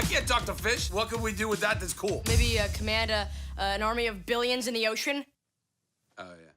get Dr. Fish. What can we do with that that's cool? Maybe command an army of billions in the ocean? Oh, yeah.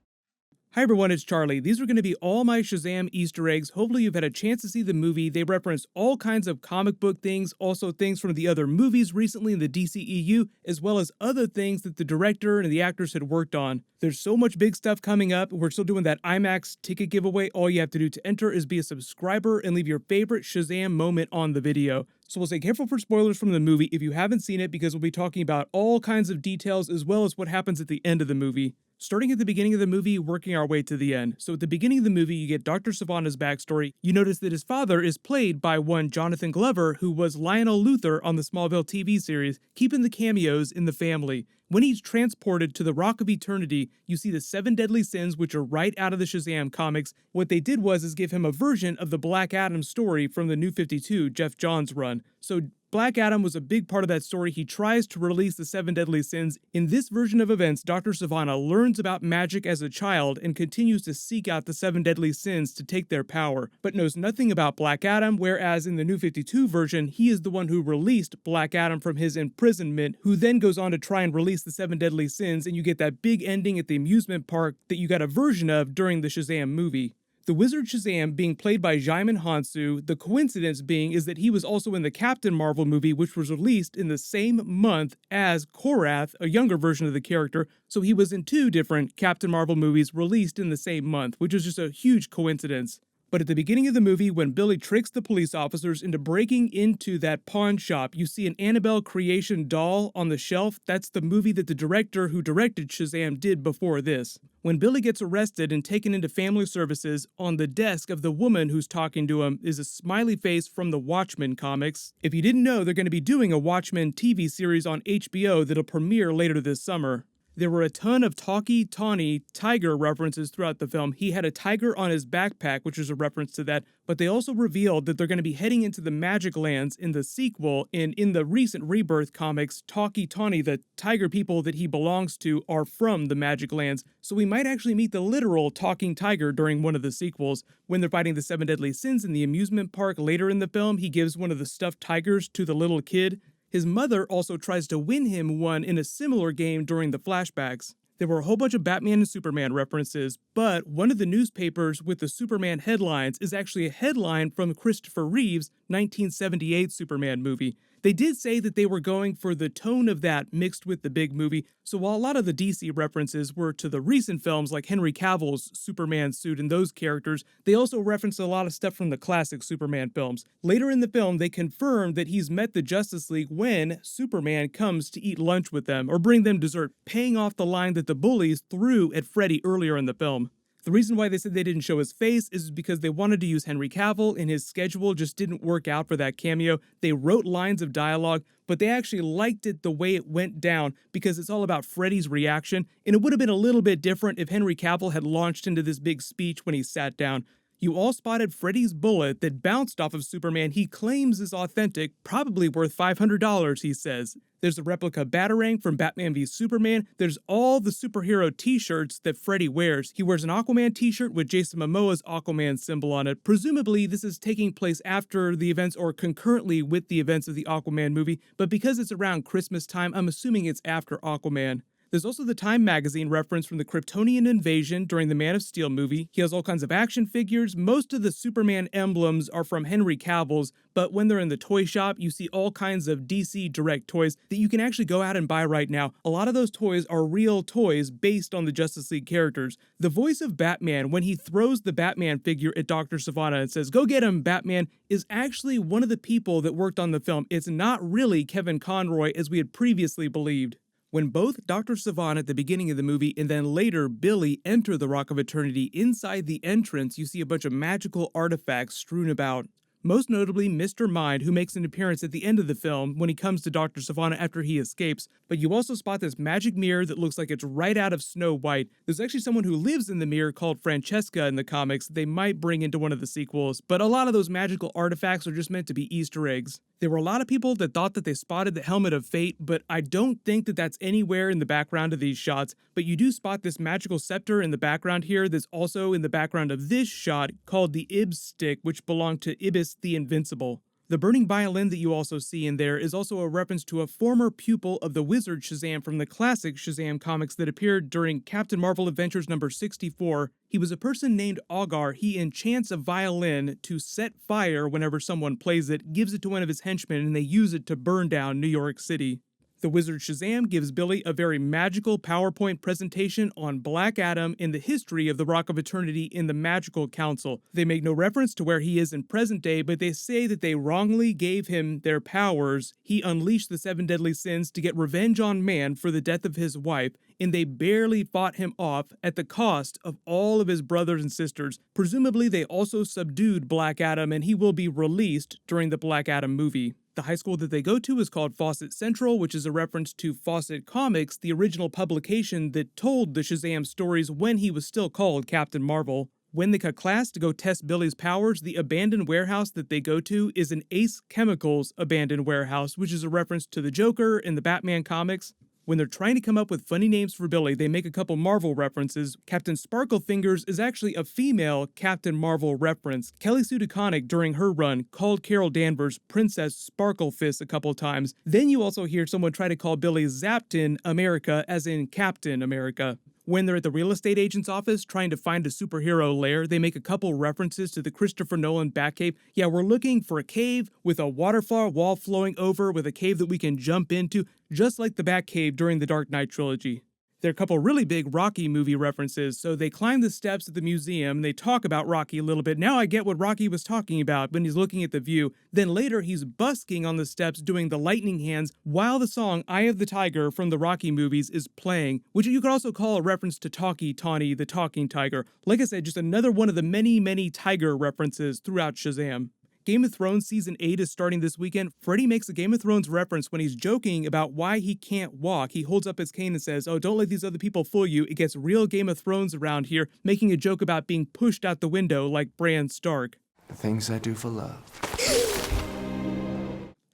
Hi everyone, it's Charlie. These are going to be all my Shazam Easter eggs. Hopefully you've had a chance to see the movie. They reference all kinds of comic book things, also things from the other movies recently in the DCEU, as well as other things that the director and the actors had worked on. There's so much big stuff coming up. We're still doing that IMAX ticket giveaway. All you have to do to enter is be a subscriber and leave your favorite Shazam moment on the video. So we'll say careful for spoilers from the movie if you haven't seen it, because we'll be talking about all kinds of details as well as what happens at the end of the movie. Starting at the beginning of the movie, working our way to the end. So at the beginning of the movie, you get Dr. Sivana's backstory. You notice that his father is played by one Jonathan Glover, who was Lionel Luthor on the Smallville TV series, keeping the cameos in the family. When he's transported to the Rock of Eternity, you see the 7 deadly sins, which are right out of the Shazam comics. What they did was give him a version of the Black Adam story from the New 52, Jeff Johns' run. So Black Adam was a big part of that story. He tries to release the 7 deadly sins. In this version of events, Dr. Sivana learns about magic as a child and continues to seek out the 7 deadly sins to take their power, but knows nothing about Black Adam, whereas in the New 52 version, he is the one who released Black Adam from his imprisonment, who then goes on to try and release the 7 deadly sins, and you get that big ending at the amusement park that you got a version of during the Shazam movie. The Wizard Shazam being played by Djimon Hounsou, the coincidence being is that he was also in the Captain Marvel movie, which was released in the same month as Korath, a younger version of the character, so he was in 2 different Captain Marvel movies released in the same month, which is just a huge coincidence. But at the beginning of the movie, when Billy tricks the police officers into breaking into that pawn shop, you see an Annabelle creation doll on the shelf. That's the movie that the director who directed Shazam did before this. When Billy gets arrested and taken into family services, on the desk of the woman who's talking to him is a smiley face from the Watchmen comics. If you didn't know, they're going to be doing a Watchmen TV series on HBO that'll premiere later this summer. There were a ton of Tawny tiger references throughout the film. He had a tiger on his backpack, which is a reference to that, but they also revealed that they're going to be heading into the Magic Lands in the sequel, and in the recent Rebirth comics, Tawny, the tiger people that he belongs to, are from the Magic Lands, so we might actually meet the literal talking tiger during one of the sequels. When they're fighting the 7 deadly sins in the amusement park later in the film, he gives one of the stuffed tigers to the little kid. His mother also tries to win him one in a similar game during the flashbacks. There were a whole bunch of Batman and Superman references, but one of the newspapers with the Superman headlines is actually a headline from Christopher Reeve's 1978 Superman movie. They did say that they were going for the tone of that mixed with the big movie, so while a lot of the DC references were to the recent films like Henry Cavill's Superman suit and those characters, they also referenced a lot of stuff from the classic Superman films. Later in the film, they confirmed that he's met the Justice League when Superman comes to eat lunch with them or bring them dessert, paying off the line that the bullies threw at Freddy earlier in the film. The reason why they said they didn't show his face is because they wanted to use Henry Cavill, and his schedule just didn't work out for that cameo. They wrote lines of dialogue, but they actually liked it the way it went down because it's all about Freddy's reaction, and it would have been a little bit different if Henry Cavill had launched into this big speech when he sat down. You all spotted Freddy's bullet that bounced off of Superman he claims is authentic, probably worth $500, he says. There's a replica Batarang from Batman v Superman. There's all the superhero t-shirts that Freddy wears. He wears an Aquaman t-shirt with Jason Momoa's Aquaman symbol on it. Presumably, this is taking place after the events or concurrently with the events of the Aquaman movie, but because it's around Christmas time, I'm assuming it's after Aquaman. There's also the Time magazine reference from the Kryptonian invasion during the Man of Steel movie. He has all kinds of action figures. Most of the Superman emblems are from Henry Cavill's, but when they're in the toy shop, you see all kinds of DC Direct toys that you can actually go out and buy right now. A lot of those toys are real toys based on the Justice League characters. The voice of Batman, when he throws the Batman figure at Dr. Sivana and says, "Go get him, Batman," is actually one of the people that worked on the film. It's not really Kevin Conroy as we had previously believed. When both Dr. Sivana at the beginning of the movie and then later Billy enter the Rock of Eternity, inside the entrance you see a bunch of magical artifacts strewn about. Most notably Mr. Mind, who makes an appearance at the end of the film when he comes to Dr. Sivana after he escapes, but you also spot this magic mirror that looks like it's right out of Snow White. There's actually someone who lives in the mirror called Francesca in the comics they might bring into one of the sequels, but a lot of those magical artifacts are just meant to be Easter eggs. There were a lot of people that thought that they spotted the Helmet of Fate, but I don't think that that's anywhere in the background of these shots, but you do spot this magical scepter in the background here that's also in the background of this shot called the Ibs stick, which belonged to Ibis the Invincible. The burning violin that you also see in there is also a reference to a former pupil of the wizard Shazam from the classic Shazam comics that appeared during Captain Marvel Adventures number 64. He was a person named Augar. He enchants a violin to set fire whenever someone plays it, gives it to one of his henchmen, and they use it to burn down New York City. The Wizard Shazam gives Billy a very magical PowerPoint presentation on Black Adam and the history of the Rock of Eternity in the Magical Council. They make no reference to where he is in present day, but they say that they wrongly gave him their powers. He unleashed the 7 deadly sins to get revenge on man for the death of his wife, and they barely fought him off at the cost of all of his brothers and sisters. Presumably, they also subdued Black Adam, and he will be released during the Black Adam movie. The high school that they go to is called Fawcett Central, which is a reference to Fawcett Comics, the original publication that told the Shazam stories when he was still called Captain Marvel. When they cut class to go test Billy's powers, the abandoned warehouse that they go to is an Ace Chemicals abandoned warehouse, which is a reference to the Joker in the Batman comics. When they're trying to come up with funny names for Billy, they make a couple Marvel references. Captain Sparklefingers is actually a female Captain Marvel reference. Kelly Sue DeConnick, during her run, called Carol Danvers Princess Sparklefist a couple times. Then you also hear someone try to call Billy Zapton America, as in Captain America. When they're at the real estate agent's office trying to find a superhero lair, they make a couple references to the Christopher Nolan Batcave. Yeah, we're looking for a cave with a waterfall wall flowing over, with a cave that we can jump into, just like the Batcave during the Dark Knight trilogy. There are a couple really big Rocky movie references, so they climb the steps at the museum, and they talk about Rocky a little bit. Now I get what Rocky was talking about when he's looking at the view. Then later he's busking on the steps doing the lightning hands while the song Eye of the Tiger from the Rocky movies is playing, which you could also call a reference to Talkie Tawny, the talking tiger. Like I said, just another one of the many tiger references throughout Shazam. Game of Thrones Season 8 is starting this weekend. Freddy makes a Game of Thrones reference when he's joking about why he can't walk. He holds up his cane and says, "Oh, don't let these other people fool you. It gets real Game of Thrones around here," making a joke about being pushed out the window like Bran Stark. The things I do for love.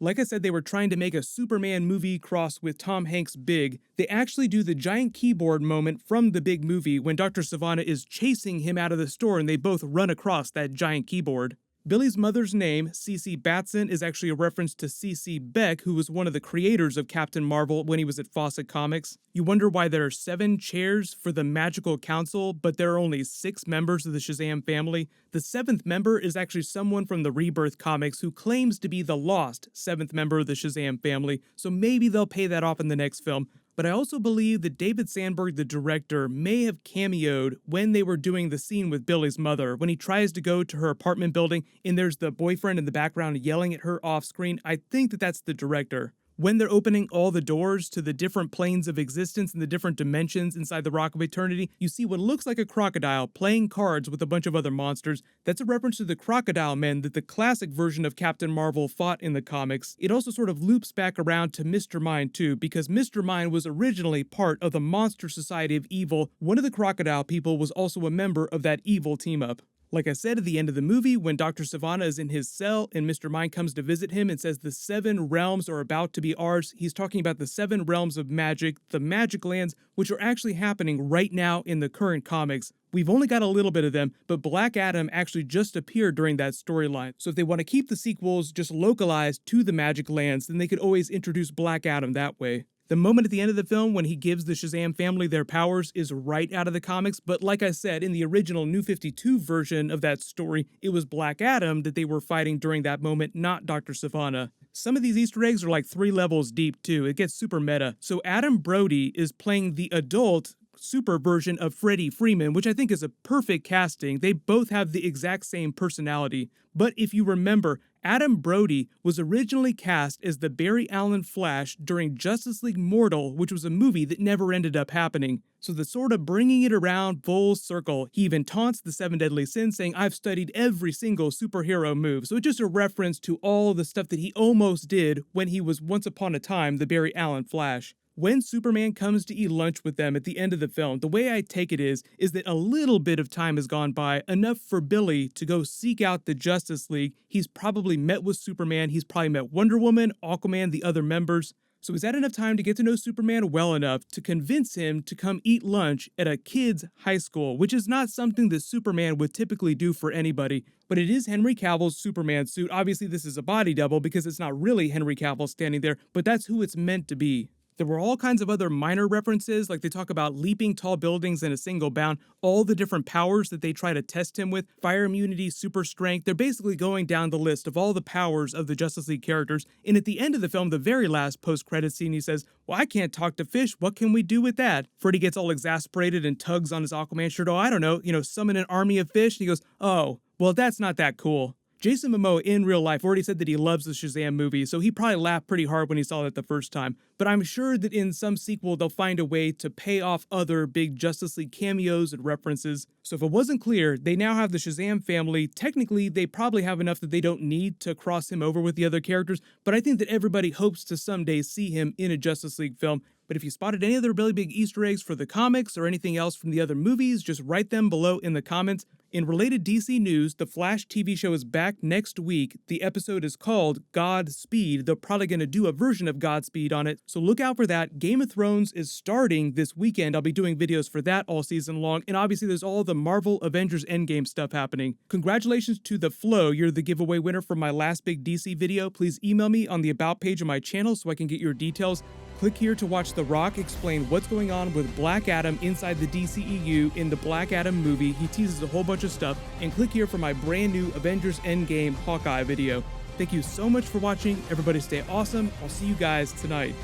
Like I said, they were trying to make a Superman movie cross with Tom Hanks' Big. They actually do the giant keyboard moment from the Big movie when Dr. Sivana is chasing him out of the store and they both run across that giant keyboard. Billy's mother's name, Cece Batson, is actually a reference to Cece Beck, who was one of the creators of Captain Marvel when he was at Fawcett Comics. You wonder why there are 7 chairs for the Magical Council, but there are only 6 members of the Shazam family. The 7th member is actually someone from the Rebirth comics who claims to be the lost 7th member of the Shazam family, so maybe they'll pay that off in the next film. But I also believe that David Sandberg, the director, may have cameoed when they were doing the scene with Billy's mother, when he tries to go to her apartment building and there's the boyfriend in the background yelling at her off screen. I think that that's the director. When they're opening all the doors to the different planes of existence and the different dimensions inside the Rock of Eternity, you see what looks like a crocodile playing cards with a bunch of other monsters. That's a reference to the Crocodile Men that the classic version of Captain Marvel fought in the comics. It also sort of loops back around to Mr. Mind too, because Mr. Mind was originally part of the Monster Society of Evil. One of the crocodile people was also a member of that evil team-up. Like I said, at the end of the movie, when Dr. Sivana is in his cell and Mr. Mind comes to visit him and says the 7 realms are about to be ours, he's talking about the 7 realms of magic, the magic lands, which are actually happening right now in the current comics. We've only got a little bit of them, but Black Adam actually just appeared during that storyline. So if they want to keep the sequels just localized to the magic lands, then they could always introduce Black Adam that way. The moment at the end of the film when he gives the Shazam family their powers is right out of the comics, but like I said, in the original New 52 version of that story, it was Black Adam that they were fighting during that moment, not Dr. Sivana. Some of these Easter eggs are like 3 levels deep too. It gets super meta. So Adam Brody is playing the adult super version of Freddie Freeman, which I think is a perfect casting. They both have the exact same personality. But if you remember, Adam Brody was originally cast as the Barry Allen Flash during Justice League Mortal, which was a movie that never ended up happening. So the sort of bringing it around full circle. He even taunts the 7 deadly sins, saying, "I've studied every single superhero move." So it's just a reference to all the stuff that he almost did when he was once upon a time the Barry Allen Flash. When Superman comes to eat lunch with them at the end of the film, the way I take it is that a little bit of time has gone by, enough for Billy to go seek out the Justice League. He's probably met with Superman, he's probably met Wonder Woman, Aquaman, the other members. So he's had enough time to get to know Superman well enough to convince him to come eat lunch at a kid's high school, which is not something that Superman would typically do for anybody. But it is Henry Cavill's Superman suit. Obviously, this is a body double because it's not really Henry Cavill standing there, but that's who it's meant to be. There were all kinds of other minor references, like they talk about leaping tall buildings in a single bound, all the different powers that they try to test him with, fire immunity, super strength. They're basically going down the list of all the powers of the Justice League characters. And at the end of the film, the very last post-credit scene, he says, "Well, I can't talk to fish. What can we do with that?" Freddy gets all exasperated and tugs on his Aquaman shirt. "Oh, I don't know, summon an army of fish." And he goes, "Oh, well, that's not that cool." Jason Momoa in real life already said that he loves the Shazam movie, so he probably laughed pretty hard when he saw that the first time. But I'm sure that in some sequel, they'll find a way to pay off other big Justice League cameos and references. So if it wasn't clear, they now have the Shazam family. Technically, they probably have enough that they don't need to cross him over with the other characters, but I think that everybody hopes to someday see him in a Justice League film. But if you spotted any other really big Easter eggs for the comics or anything else from the other movies, just write them below in the comments. In related DC news, the Flash TV show is back next week. The episode is called Godspeed. They're probably going to do a version of Godspeed on it, so look out for that. Game of Thrones is starting this weekend. I'll be doing videos for that all season long, and obviously there's all the Marvel Avengers Endgame stuff happening. Congratulations to The Flow. You're the giveaway winner for my last big DC video. Please email me on the About page of my channel so I can get your details. Click here to watch The Rock explain what's going on with Black Adam inside the DCEU in the Black Adam movie. He teases a whole bunch of stuff. And click here for my brand new Avengers Endgame Hawkeye video. Thank you so much for watching. Everybody stay awesome. I'll see you guys tonight.